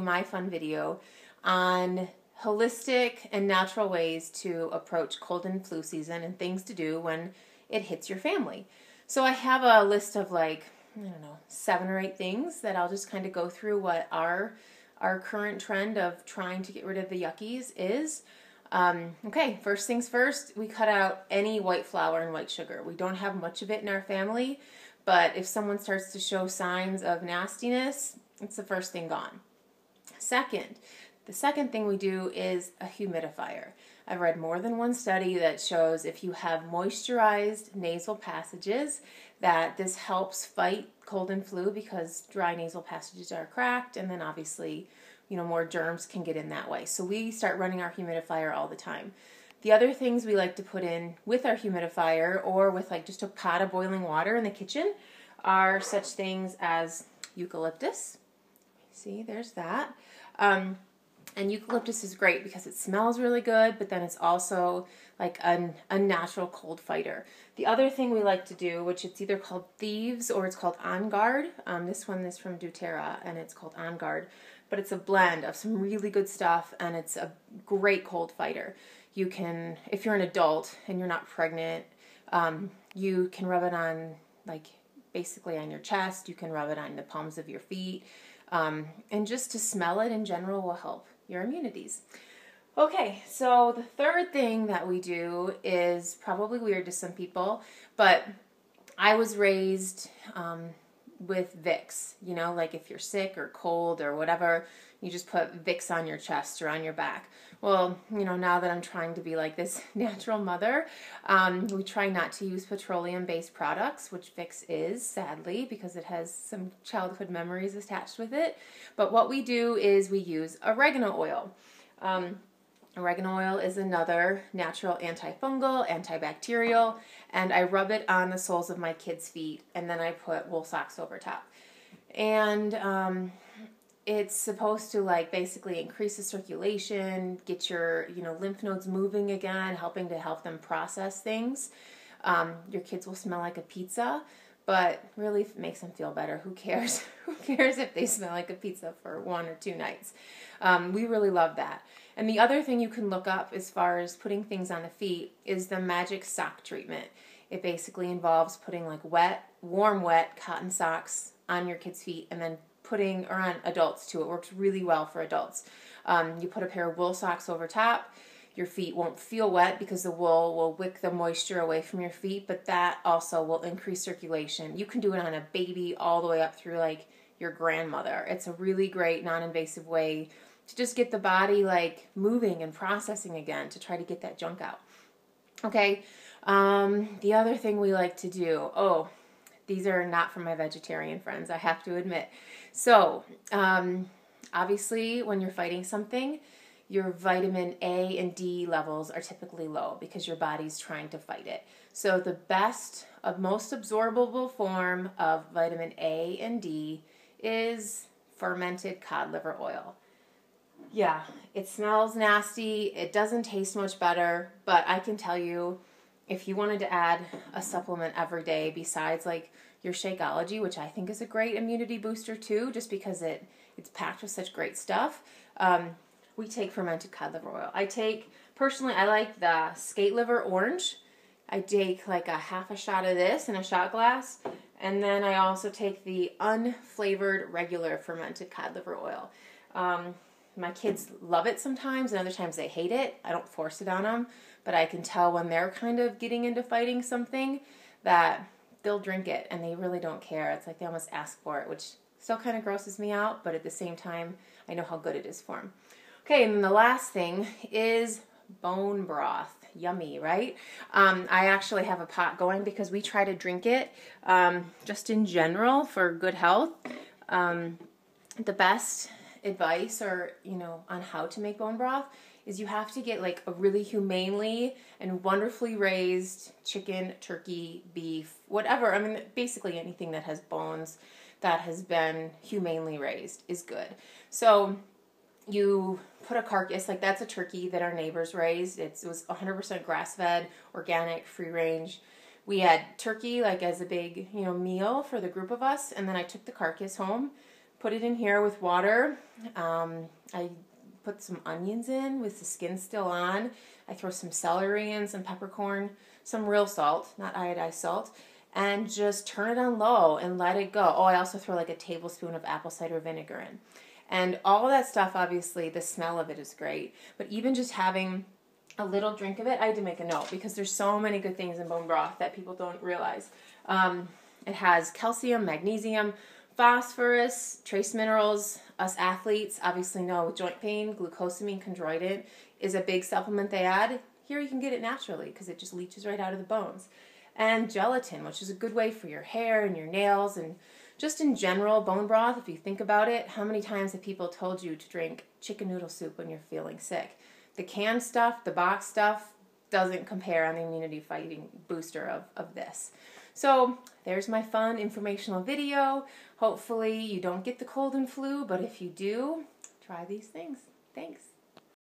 My fun video on holistic and natural ways to approach cold and flu season and things to do when it hits your family. So I have a list of I don't know, 7 or 8 things that I'll just kind of go through what our current trend of trying to get rid of the yuckies is. Okay, first things first, we cut out any white flour and white sugar. We don't have much of it in our family, but if someone starts to show signs of nastiness, it's the first thing gone. The second thing we do is a humidifier. I've read more than one study that shows if you have moisturized nasal passages that this helps fight cold and flu because dry nasal passages are cracked, and then obviously, more germs can get in that way. So we start running our humidifier all the time. The other things we like to put in with our humidifier or with just a pot of boiling water in the kitchen are such things as eucalyptus. See, there's that. And eucalyptus is great because it smells really good, but then it's also like a natural cold fighter. The other thing we like to do, which it's either called Thieves or it's called On Guard. This one is from doTERRA and it's called On Guard, but it's a blend of some really good stuff and it's a great cold fighter. You can, if you're an adult and you're not pregnant, you can rub it on basically on your chest. You can rub it on the palms of your feet. And just to smell it in general will help your immunities. Okay, so the third thing that we do is probably weird to some people, but I was raised with Vicks. If you're sick or cold or whatever, you just put Vicks on your chest or on your back. Well, now that I'm trying to be like this natural mother, we try not to use petroleum-based products, which Vicks is, sadly, because it has some childhood memories attached with it. But what we do is we use oregano oil. Oregano oil is another natural antifungal, antibacterial, and I rub it on the soles of my kids' feet, and then I put wool socks over top. And it's supposed to basically increase the circulation, get your lymph nodes moving again, help them process things. Your kids will smell like a pizza, but really if it makes them feel better, who cares? Who cares if they smell like a pizza for 1 or 2 nights? We really love that. And the other thing you can look up as far as putting things on the feet is the magic sock treatment. It basically involves putting warm wet cotton socks on your kids' feet and then or on adults too. It works really well for adults. You put a pair of wool socks over top. Your feet won't feel wet because the wool will wick the moisture away from your feet, but that also will increase circulation. You can do it on a baby all the way up through your grandmother. It's a really great non-invasive way to just get the body moving and processing again to try to get that junk out. Okay, the other thing we like to do, these are not from my vegetarian friends, I have to admit. So, obviously, when you're fighting something, your vitamin A and D levels are typically low because your body's trying to fight it. So the best, most absorbable form of vitamin A and D is fermented cod liver oil. Yeah, it smells nasty. It doesn't taste much better, but I can tell you, if you wanted to add a supplement every day besides your Shakeology, which I think is a great immunity booster too, just because it's packed with such great stuff, we take fermented cod liver oil. Personally, I like the skate liver orange. I take a half a shot of this in a shot glass, and then I also take the unflavored regular fermented cod liver oil. My kids love it sometimes, and other times they hate it. I don't force it on them, but I can tell when they're kind of getting into fighting something that they'll drink it, and they really don't care. It's they almost ask for it, which still kind of grosses me out, but at the same time, I know how good it is for them. Okay, and then the last thing is bone broth. Yummy, right? I actually have a pot going because we try to drink it just in general for good health. The best advice on how to make bone broth is you have to get a really humanely and wonderfully raised chicken, turkey, beef, whatever. Basically anything that has bones that has been humanely raised is good. So you put a carcass, that's a turkey that our neighbors raised. It was 100% grass-fed, organic, free-range. We had turkey as a big, meal for the group of us, and then I took the carcass home, put it in here with water. I put some onions in with the skin still on. I throw some celery in, some peppercorn, some real salt, not iodized salt, and just turn it on low and let it go. Oh, I also throw like a tablespoon of apple cider vinegar in. And all of that stuff, obviously, the smell of it is great. But even just having a little drink of it, I had to make a note because there's so many good things in bone broth that people don't realize. It has calcium, magnesium, phosphorus, trace minerals. Us athletes obviously know with joint pain, glucosamine chondroitin is a big supplement they add. Here you can get it naturally because it just leaches right out of the bones. And gelatin, which is a good way for your hair and your nails and just in general, bone broth, if you think about it, how many times have people told you to drink chicken noodle soup when you're feeling sick? The canned stuff, the box stuff, doesn't compare on the immunity fighting booster of this. So there's my fun informational video. Hopefully you don't get the cold and flu, but if you do, try these things. Thanks.